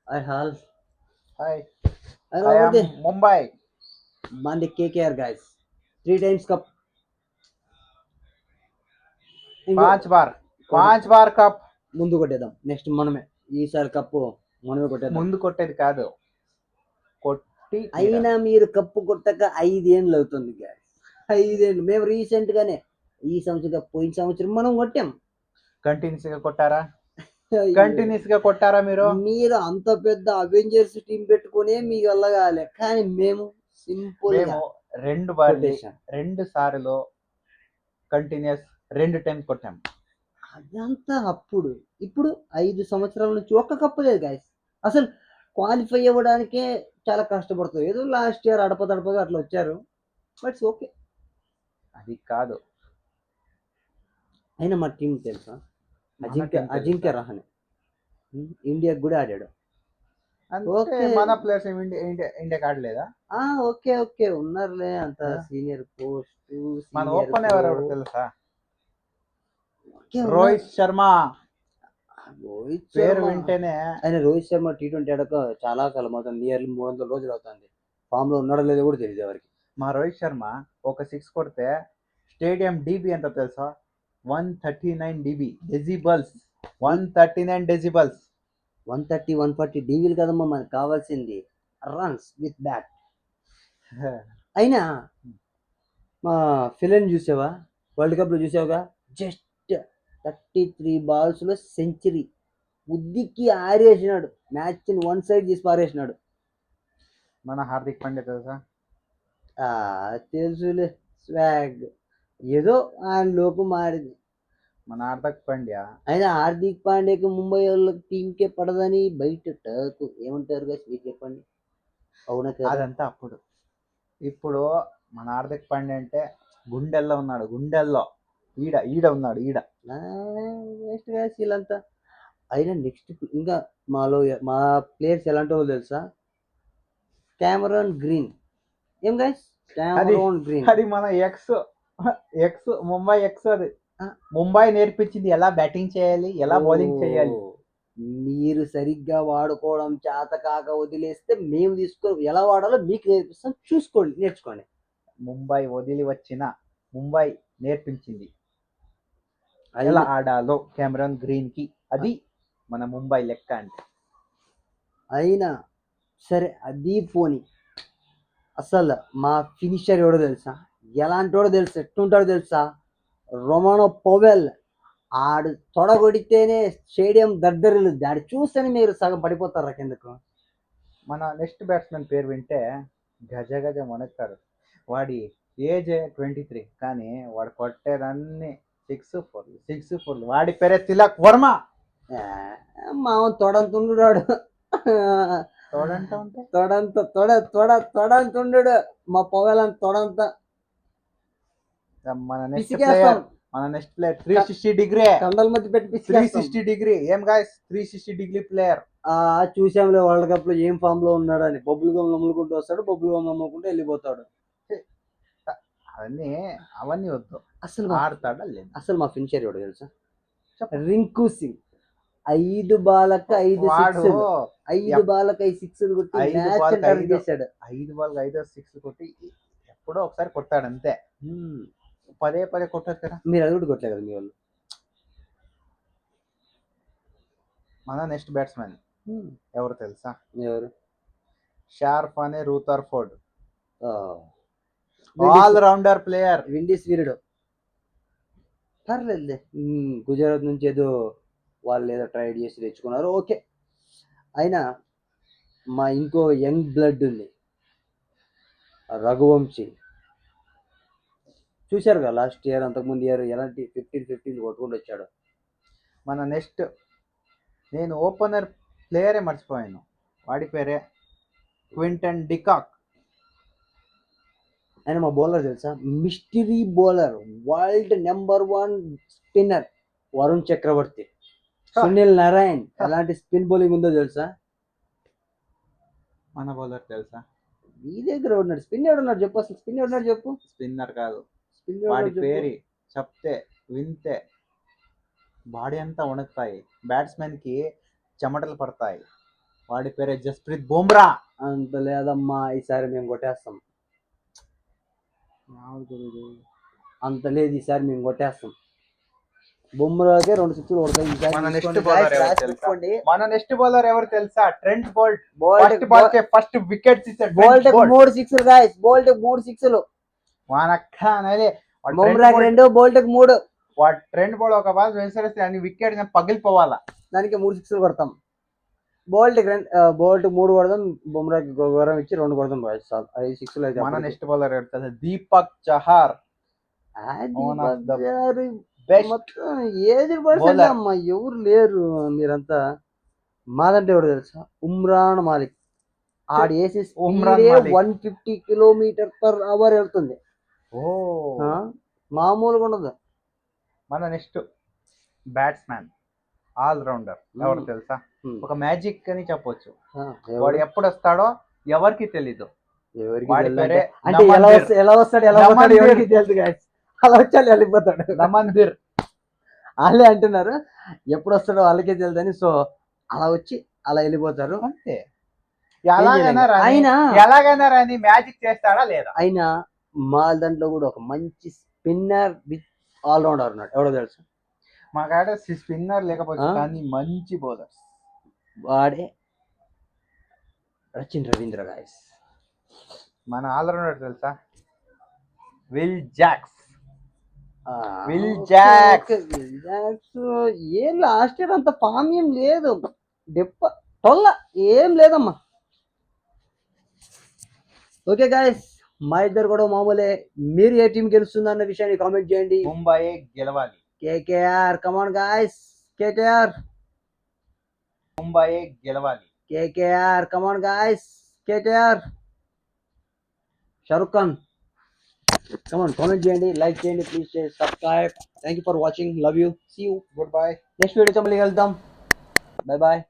I have. Hi, I I know about am the Mumbai. Mandi KKR guys. 3 times cup. ఇంకో पांच बार కొడ पांच बार cup ముందు కొట్టేద్దాం next మనమే ఈసారి కప్పు మనమే కొట్టేద్దాం. ముందు కొట్టేది కాదు కొట్టి అయినా తీరాలి. మీరు కప్పు కొట్టక 5 ఏళ్ళు అవుతుంది guys. 5 ఏళ్ళు మేము రీసెంట్ గానే ఈ సంవత్సరం పోయిన సంవత్సరం మనం కొట్టాం. కంటిన్యూస్ గా కొట్టారా? అయ్యో. కంటిన్యూస్ గా కొట్టారా మీరు? మీరు అంత పెద్ద అవెంజర్స్ టీం పెట్టుకునే మీకు వల్ల కాలే కానీ మేము సింపుల్ గా మేము రెండు బార్లు కొట్టేశాం. 2 సార్లు కంటిన్యూస్ 2 టైమ్స్ కొట్టాం. అదంతా అప్పుడు ఇప్పుడు 5 సంవత్సరాల నుంచి ఒక్క కప్పు లేదు గాయస్. అసలు క్వాలిఫై అవ్వడానికే చాలా కష్టపడుతుంది. ఏదో లాస్ట్ ఇయర్ అడపదడపగా అట్లా వచ్చారు. But okay. అది కాదు అయినా మా టీం తెలుసా, మన అజింక్య team తెలుసా? అజింక్య రహానే ఇండియాకి కూడా ఆడాడు. అంటే ఓకే. మన ప్లేయర్స్ ఇండియాకి ఆడలేదా? ఓకే ఓకే ఉన్నారులే అంత ఆ? సీనియర్ పోస్ట్ మన సీనియర్ ఓపెన్ ఎవరెవరు తెలుసా? ఓకే ఉన్నారు. రోహిత్ శర్మ రోహిత్ పేరు శర్మ వింటేనే ఆయన రోహిత్ శర్మ T20 ఆడక చాలా కాలం అవుతుంది. నియర్లీ 300 రోజులు అవుతుంది. ఫామ్ లో ఉన్నాడో లేదో కూడా తెలియదు ఎవరికి. మా రోహిత్ శర్మ ఒక 6 కొడితే స్టేడియం డీబీ ఎంత తెలుసా? 139 డీబీ డెసిబల్స్. 139 డెసిబల్స్. 130 140 డీవీలు కదమ్మా మనకు కావాల్సింది, రన్స్ విత్ బ్యాట్. అయినా మా ఫిలన్ చూసావా, వరల్డ్ కప్ లో చూసావుగా, జస్ట్ 33 balls లో సెంచరీ బుద్ధికి ఆరేసినాడు. మ్యాచ్ ని వన్ సైడ్ చేసి పారేసినాడు. మన హార్దిక్ పాండ్యా తెలుసా? తెలుసులే, స్వాగ్ ఏదో ఆయన లోపు మారింది. మన హార్దిక్ పాండ్యా అయినా హార్దిక్ పాండ్యాకి ముంబై వాళ్ళ టీంకే పడదని బయట టాక్. ఏమంటారు guys మీరు చెప్పండి, అవునా కదా? అదంతా అప్పుడు. ఇప్పుడు మన హార్దిక్ పాండ్యా అంటే గుండెల్లో ఉన్నాడు. గుండెల్లో ఈడ ఈడ ఉన్నాడు ఈడ. నెక్స్ట్ guys వీళ్ళంతా. అయినా నెక్స్ట్ ఇంకా మాలో మా ప్లేయర్స్ ఎలాంటి వాళ్ళు తెలుసా, కెమెరాన్ గ్రీన్. ఏం గైస్, కెమెరాన్ గ్రీన్ అది మన ఎక్స్ ముంబై ఎక్స్. అది ముంబై నేర్పించింది ఎలా బ్యాటింగ్ చేయాలి, ఎలా బౌలింగ్ చేయాలి. మీరు సరిగ్గా వాడుకోవడం చేత కాక వదిలేస్తే మేము తీసుకొని ఎలా వాడాలో మీకు నేర్పిస్తాం, చూసుకోండి, నేర్చుకోండి. ముంబై వదిలి వచ్చిన ముంబై నేర్పించింది ఎలా ఆడాలో కెమెరాన్ గ్రీన్ కి. అది మన ముంబై లెక్క అంటే. అయినా సరే అది పోని, అసలు మా ఫినిషర్ ఎవడో తెలుసా, ఎలాంటి వాడో తెలుసా, ఎట్టుంటాడో తెలుసా, రొమానో పవెల్. ఆడు తొడగొడితేనే స్టేడియం దద్దరిల్లు. ఆడు చూస్తేనే మీరు సగం పడిపోతారా కిందకు. మన నెక్స్ట్ బ్యాట్స్మెన్ పేరు వింటే గజ గజ వణుకుతారు. వాడి ఏజ్ 23 కానీ వాడు కొట్టేదన్ని 6 4. వాడి పేరే తిలక్ వర్మ. మామ తొడంతుండు. తోడంట ఉంటే తొడంత తొడంతుండు మా పవెల్ తొడంత. మన నెక్స్ట్ పిసికేస్తాం. Player 360 degree. కండల మధ్య పెట్టి 360 డిగ్రీ ఏం గాయస్, 360 డిగ్రీ ప్లేయర్. చూసాంలే వరల్డ్ కప్ లో ఏం ఫామ్ లో ఉన్నాడని. బొబ్బులు గమ్ నమ్ముకుంటూ వస్తాడు, బొబ్బులు గమ్ నమ్ముకుంటూ వెళ్ళిపోతాడు. అవన్నీ వద్దు. అసలు ఆడతాడా లేదు. అసలు మా ఫినిషర్ ఎవడు తెలుసా, రింకు సింగ్. 5 బాలకు 5 సిక్స్లు, 5 బాలకు 5 సిక్స్లు కొట్టి మ్యాచ్ టర్న్ చేశాడు. 5 బాల్ 5 6 కొట్టి ఎప్పుడో ఒకసారి కొట్టాడు అంతే. పదే పదే కొట్టదు కదా. మీరు అది కూడా కొట్టలేదు కదా మీ వాళ్ళు. మన నెక్స్ట్ బ్యాట్స్మెన్ ఎవరు తెలుసా? ఎవరు? షార్ఫ్ అనే Rutherford. Windies all rounder player. Windies వీరుడు. పర్లేదులే, గుజరాత్ నుంచి ఏదో వాళ్ళు ఏదో ట్రై చేసి తెచ్చుకున్నారు, ఓకే. అయినా మా ఇంకో యంగ్ బ్లడ్ ఉంది, రఘువంశీ. చూశారు కదా లాస్ట్ ఇయర్, అంతకుముందు ఇయర్ ఎలాంటి 15 కొట్టుకుంటూ వచ్చాడు. మన నెక్స్ట్ నేను ఓపెనర్ ప్లేయరే మర్చిపోయాను, వాడి పేరే క్వింటన్ డికాక్. ఆయన మా బౌలర్ తెలుసా, mystery bowler, world number 1 spinner Varun Chakravarthy. Sunil Narine ఎలాంటి స్పిన్ బౌలింగ్ ఉందో తెలుసా. మన బౌలర్ తెలుసా? మీ దగ్గర ఉన్నాడు స్పిన్ ఎవడున్నాడు చెప్పు, అసలు స్పిన్ ఎవడున్నాడు చెప్పు. స్పిన్నర్ కాదు, స్పిన్ వాడి పేరు చెప్తే వింటే బాడీ అంతా వణుకుతాయి, బ్యాట్స్మెన్ కి చెమటలు పడతాయి. వాడి పేరే జస్ప్రీత్ బుమ్రా. అంత లేదమ్మా, ఈసారి మేము కొట్టేస్తాం. అంత లేదు, ఈసారి మేము కొట్టేస్తాం. బుమ్రాకే 2 సిక్స్లు కొడతాయి ఈసారి. మన నెక్స్ట్ తీసుకోండి బౌలర్ guys, ఎవరు రాసి తెలుసా? పెట్టుకోండి. మన నెక్స్ట్ బౌలర్ ఎవరు తెలుసా? Trent Boult. Boult first ball కే ఫస్ట్ వికెట్స్ ఇచ్చాడు. బోల్ట్ 3 సిక్స్లు గాయస్, బోల్ట్ 3 సిక్స్లు. వానక్క అనేది బుమ్రాకి 2, బోల్ట్కి 3. వాడు ట్రెంట్ బోల్ట్ ఒక బాల్ వేసేస్తే అన్ని వికెట్ పగిలిపోవాలా. దానికి 3 సిక్స్లు కొడతాం. బోల్ట్ 3 కొడదాం, బుమ్రాకి గౌరవం ఇచ్చి 2 కొడదాం బాయ్స్. 5 సిక్స్లు అయితే. మన నెక్స్ట్ బౌలర్ ఎవరు తెలుసా? దీపక్ చహార్. మొత్తం ఏజ్డ్ పర్సన్ అమ్మా, ఎవరు లేరు మీరంతా. మాదంటే ఎవరు తెలుసా? ఉమ్రాన్ మాలిక్. ఆడు వేసే స్పీడే 150 km/h వెళ్తుంది. మామూలుగా ఉండదు. మన నెక్స్ట్ బ్యాట్స్మెన్ ఆల్ రౌండర్ ఎవరు తెలుసా? ఒక మ్యాజిక్ అని చెప్పొచ్చు. వాడు ఎప్పుడు వస్తాడో ఎవరికి తెలీదు. వాడి పేరే అంటే ఎలా వస్తాడు ఎవరికి తెలుసు గాయస్. అలా వచ్చాడు వెళ్ళిపోతాడు. నమందిర్. వాళ్ళే అంటున్నారు ఎప్పుడు వస్తాడో వాళ్ళకే తెలియదని. సో అలా వచ్చి అలా వెళ్ళిపోతారు అంతే. ఎలాగైనా రాని మ్యాజిక్ చేస్తాడా లేదా? అయినా మా దాంట్లో కూడా ఒక మంచి స్పిన్నర్ విత్ ఆల్రౌండర్ ఉన్నాడు. ఎవడో తెలుసు? మా కాడ స్పిన్నర్ లేకపోతే కానీ మంచి బౌలర్స్. వాడే రచిన్ రవీంద్ర గాయస్. మన ఆల్రౌండర్ తెలుసా? Will Jacks. ఏం లాస్ట్ ఇయర్ అంత ఫామ్ ఏం లేదు, టొల్ల ఏం లేదమ్మా. ఓకే గాయస్, మా ఇద్దరు కూడా మామూలే. మీరు ఏ టీం గెలుస్తుంది అన్న విషయాన్ని కామెంట్ చేయండి. ముంబై గెలవాలి. KKR, come on guys, KKR. Mumbai గెలవాలి. KKR, come on guys, KKR. Shahrukh Khan, come on comment చేయండి, లైక్ చేయండి, please subscribe. Thank you for watching, love you, see you, goodbye. Next వీడియోతో మళ్ళీ వెళ్దాం. Bye bye.